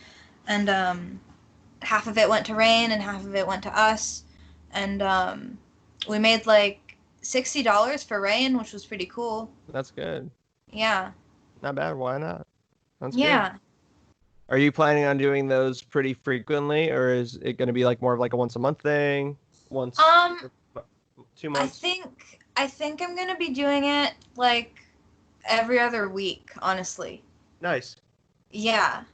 and half of it went to RAIN and half of it went to us, and we made like $60 for RAIN, which was pretty cool. That's good. Yeah. Not bad. Why not? That's good. Yeah. Are you planning on doing those pretty frequently, or is it going to be like more of like a once a month thing? Once, Um, 2 months? I think I'm gonna be doing it like every other week, honestly. Nice. Yeah.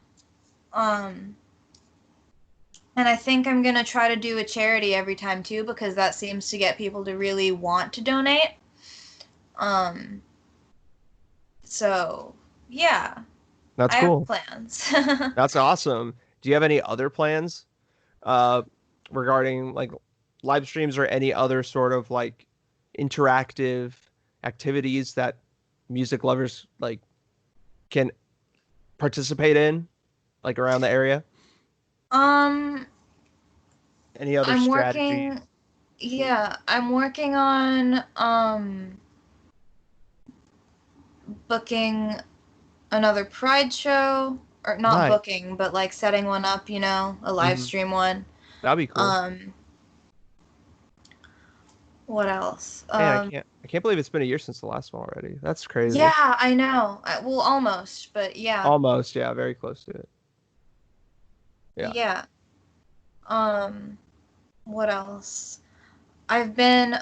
Um, and I think I'm gonna try to do a charity every time too, because that seems to get people to really want to donate. Um, so yeah, That's I have cool. plans. That's awesome. Do you have any other plans, uh, regarding like live streams or any other sort of like interactive activities that music lovers like can participate in, like around the area? um, Any other I'm strategies? working. Yeah, I'm working on booking another Pride show, or not Nice. booking, but like setting one up, you know, a live Hmm. stream one. That'd be cool. Um, what else? Man, I can't believe it's been a year since the last one already. That's crazy. Yeah, I know. Well, almost, but yeah. Almost, yeah, very close to it. Yeah. Yeah. Um, what else? I've been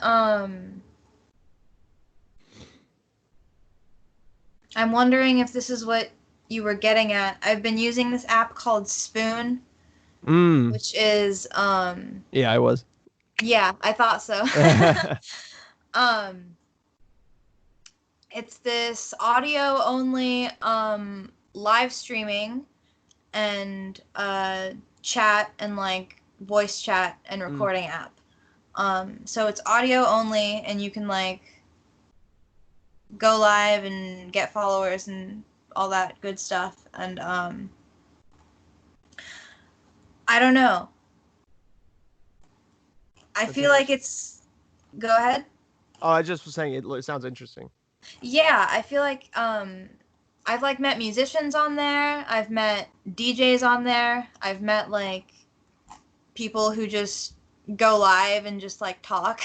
I'm wondering if this is what you were getting at. I've been using this app called Spoon, Mm. which is Yeah, I was. yeah, I thought so. um it's this audio only live streaming and chat and like voice chat and Mm. recording app. So it's audio only, and you can like go live and get followers and all that good stuff. And I don't know. I That's feel like interesting. it's. Go ahead. Oh, I just was saying it sounds interesting. Yeah, I feel like I've like met musicians on there. I've met DJs on there. I've met like people who just go live and just like talk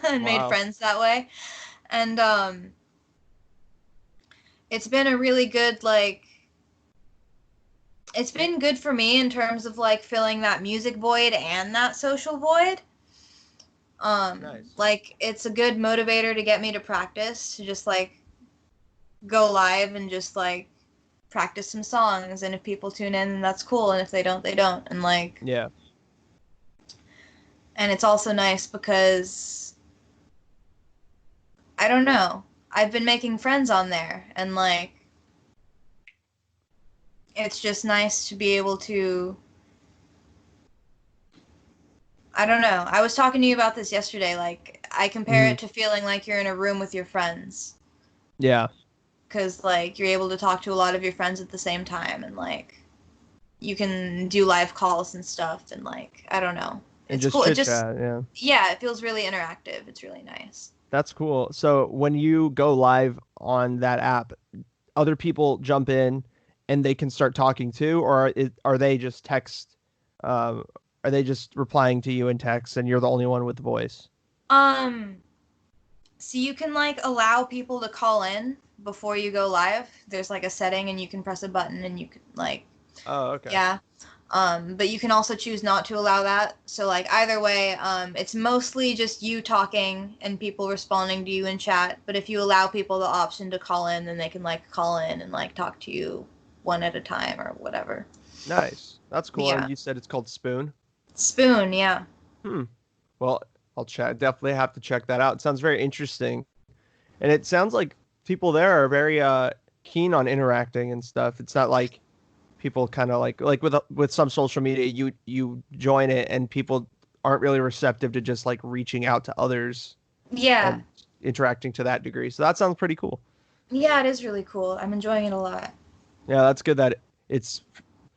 and made Wow. friends that way. And it's been a really good like it's been good for me in terms of like filling that music void and that social void. Nice. Like it's a good motivator to get me to practice, to just like go live and just like practice some songs, and if people tune in, that's cool, and if they don't, they don't. And like Yeah. and it's also nice because I don't know. I've been making friends on there, and like it's just nice to be able to, I don't know. I was talking to you about this yesterday. Like, I compare it to feeling like you're in a room with your friends. Yeah. Because, like, you're able to talk to a lot of your friends at the same time, and, like, you can do live calls and stuff, and, like, I don't know. And It's just cool. It chit just, chat, yeah. yeah, it feels really interactive. It's really nice. That's cool. So when you go live on that app, other people jump in and they can start talking too, or are they just text? Are they just replying to you in text, and you're the only one with the voice? So you can, like, allow people to call in before you go live. There's, like, a setting, and you can press a button, and you can, like, Oh, okay. yeah. But you can also choose not to allow that. So, like, either way, it's mostly just you talking and people responding to you in chat. But if you allow people the option to call in, then they can, like, call in and, like, talk to you one at a time or whatever. Nice. That's cool. Yeah. And you said it's called Spoon? Spoon, yeah. Well, I'll check. Definitely have to check that out. It sounds very interesting. And it sounds like people there are very keen on interacting and stuff. It's not like people kind of like with some social media, you join it and people aren't really receptive to just like reaching out to others Yeah. and interacting to that degree. So that sounds pretty cool. Yeah, it is really cool. I'm enjoying it a lot. Yeah, that's good that it's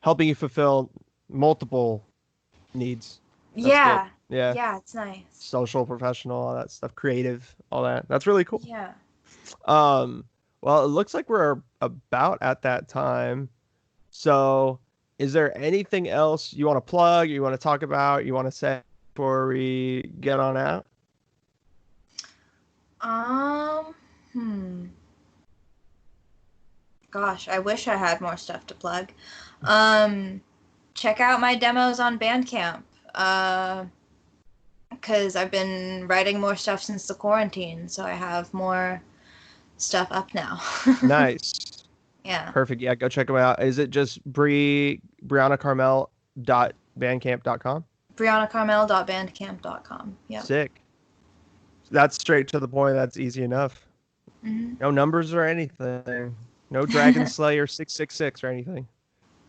helping you fulfill multiple needs. That's Yeah. good. Yeah. Yeah, it's nice. Social, professional, all that stuff, creative, all that. That's really cool. Yeah. Well, it looks like we're about at that time. So, is there anything else you want to plug, you want to talk about, you want to say before we get on out? Gosh, I wish I had more stuff to plug. Check out my demos on Bandcamp. Because I've been writing more stuff since the quarantine, so I have more stuff up now. Nice. Yeah. Perfect. Yeah, go check them out. Is it just BriannaCarmel.bandcamp.com? BriannaCarmel.bandcamp.com. Yeah. Sick. That's straight to the point. That's easy enough. No numbers or anything. No Dragon Slayer 666 or anything.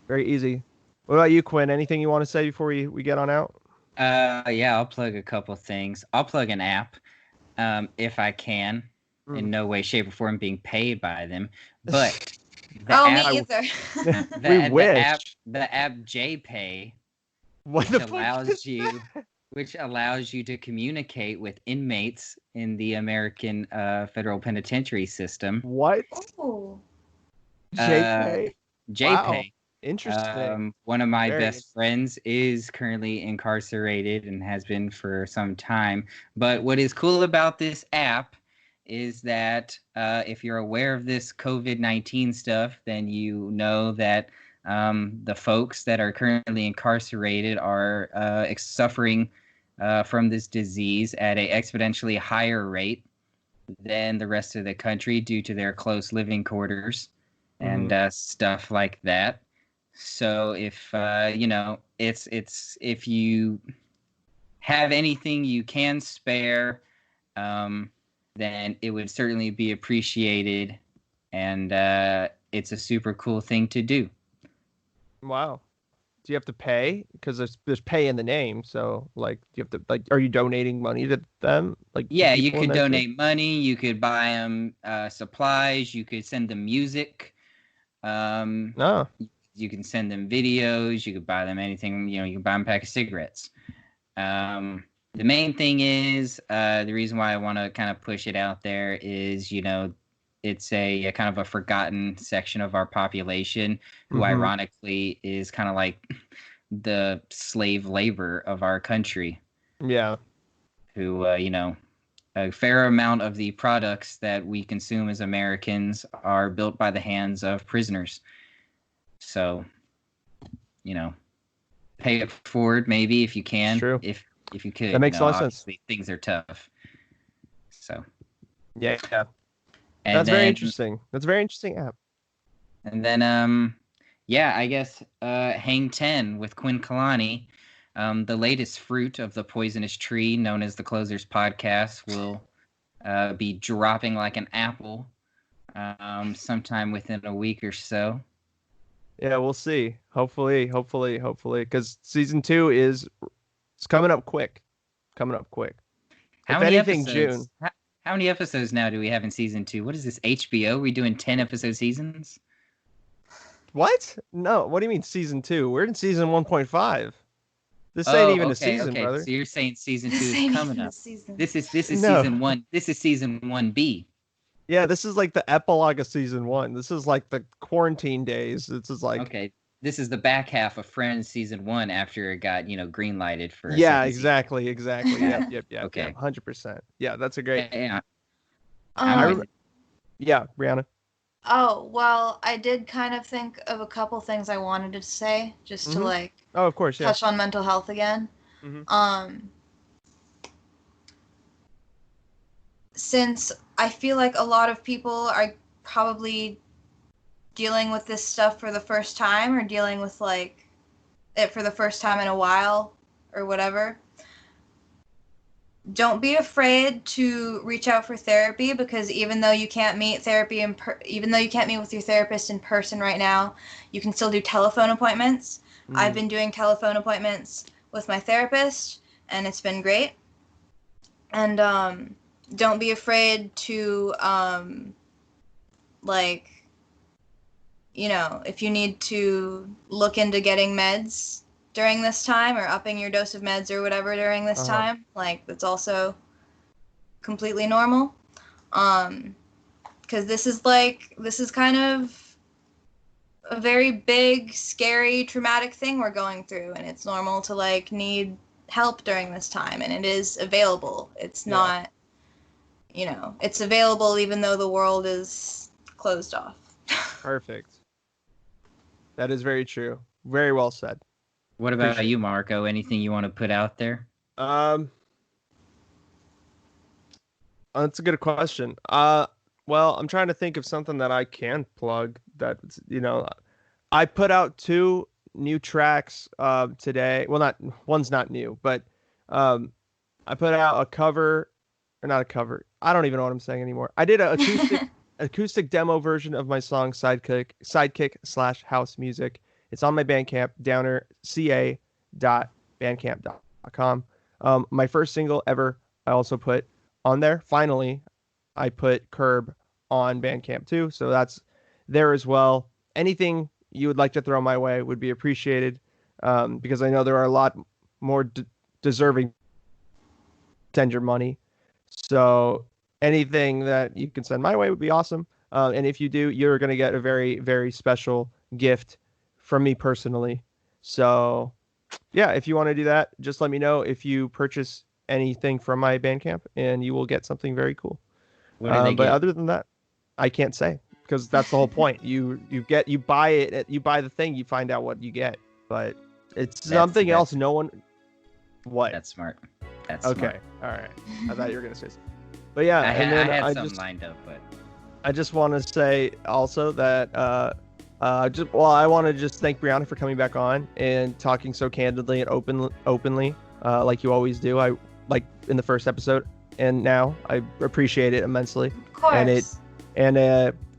Very easy. What about you, Quinn? Anything you want to say before we get on out? Yeah, I'll plug a couple things. I'll plug an app, if I can. In no way, shape, or form being paid by them. But me either. We wish. The app JPay, What the fuck which allows you to communicate with inmates in the American federal penitentiary system. What? Oh. JPay. JPay. Wow. Interesting. One of my best friends is currently incarcerated and has been for some time. But what is cool about this app is that if you're aware of this COVID-19 stuff, then you know that the folks that are currently incarcerated are suffering from this disease at an exponentially higher rate than the rest of the country due to their close living quarters and stuff like that. So if it's if you have anything you can spare, then it would certainly be appreciated, and it's a super cool thing to do. Wow. Do you have to pay? Because there's pay in the name. So like, do you have to are you donating money to them? Like, yeah, you could donate money. You could buy them supplies. You could send them music. No. You can send them videos. You could buy them anything. You can buy them a pack of cigarettes. The main thing is the reason why I want to kind of push it out there is, it's a kind of a forgotten section of our population who ironically is kind of like the slave labor of our country. Yeah. Who, a fair amount of the products that we consume as Americans are built by the hands of prisoners. So, pay it forward maybe if you can. True. If you could. That makes a lot of sense. Things are tough. So. Yeah. That's very interesting. That's a very interesting app. And then, I guess Hang 10 with Quinn Kalani, the latest fruit of the poisonous tree known as the Closers Podcast, will be dropping like an apple sometime within a week or so. Yeah, we'll see. Hopefully, because season 2 is it's coming up quick. Coming up quick. How If many anything, episodes? June. How many episodes now do we have in season 2? What is this, HBO? We doing 10 episode seasons? What? No, what do you mean season 2? We're in season 1.5. This ain't Oh, even a okay, season, okay. brother. So you're saying season 2 This is ain't coming even a up. season. This is No. season 1. This is season 1B. Yeah, this is like the epilogue of season 1. This is like the quarantine days. This is like Okay. This is the back half of Friends season 1 after it got, green lighted for a yeah, second exactly. season. Yep. Okay. 100%. Yeah, that's a great. Yeah. I I'm Um, with Yeah, Brianna. oh, well, I did kind of think of a couple things I wanted to say just to Mm-hmm. like Oh, of course, yeah. touch on mental health again. Mm-hmm. Since I feel like a lot of people are probably dealing with this stuff for the first time or dealing with like it for the first time in a while or whatever. Don't be afraid to reach out for therapy, because even though you can't meet even though you can't meet with your therapist in person right now, you can still do telephone appointments. I've been doing telephone appointments with my therapist, and it's been great. And don't be afraid to like, if you need to look into getting meds during this time or upping your dose of meds or whatever during this time, like that's also completely normal. Because this is kind of a very big, scary, traumatic thing we're going through, and it's normal to like need help during this time, and it is available. It's not, it's available even though the world is closed off. Perfect. That is very true. Very well said. What about Appreciate you, Marco? Anything you want to put out there? That's a good question. Well, I'm trying to think of something that I can plug that, I put out 2 new tracks today. Well, one's not new, but I put out a cover, or not a cover. I don't even know what I'm saying anymore. I did a acoustic demo version of my song Sidekick/house music. It's on my Bandcamp, downerca.bandcamp.com. My first single ever, I also put on there. Finally, I put Curb on Bandcamp too, so that's there as well. Anything you would like to throw my way would be appreciated, because I know there are a lot more deserving to send your money. So anything that you can send my way would be awesome. And if you do, you're going to get a very, very special gift from me personally. So yeah, if you want to do that, just let me know if you purchase anything from my Bandcamp, and you will get something very cool. What do they But get? other than that, I can't say, because that's the whole point. You buy it, you buy the thing, you find out what you get. But it's something else. No one. What? That's smart. That's okay. smart. All right. I thought you were gonna say something. But yeah, I and then had I something just lined up, but I just want to say also that I want to just thank Brianna for coming back on and talking so candidly and openly, like you always do. I like in the first episode, and now I appreciate it immensely. Of course. And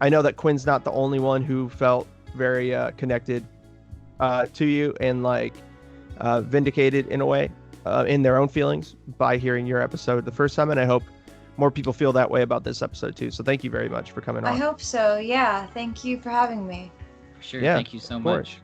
I know that Quinn's not the only one who felt very connected to you and like vindicated in a way in their own feelings by hearing your episode the first time, and I hope more people feel that way about this episode too. So thank you very much for coming on. I hope so. Yeah. Thank you for having me. sure. Yeah, Thank you so much.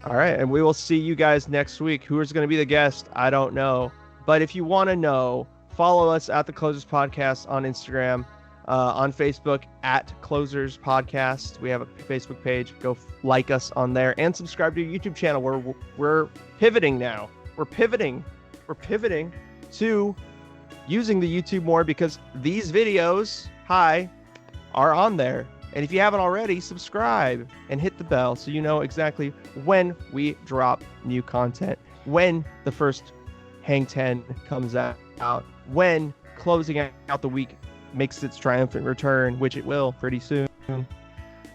All right, and we will see you guys next week. Who is going to be the guest? I don't know. But if you want to know, follow us at the Closers Podcast on Instagram, on Facebook at Closers Podcast. We have a Facebook page. Go like us on there and subscribe to our YouTube channel. We're pivoting now. We're pivoting to using the YouTube more, because these videos, are on there. And if you haven't already, subscribe and hit the bell so you know exactly when we drop new content, when the first Hang 10 comes out, when closing out the week makes its triumphant return, which it will pretty soon.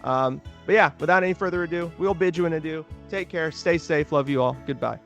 But yeah, without any further ado, we'll bid you an adieu. Take care. Stay safe. Love you all. Goodbye.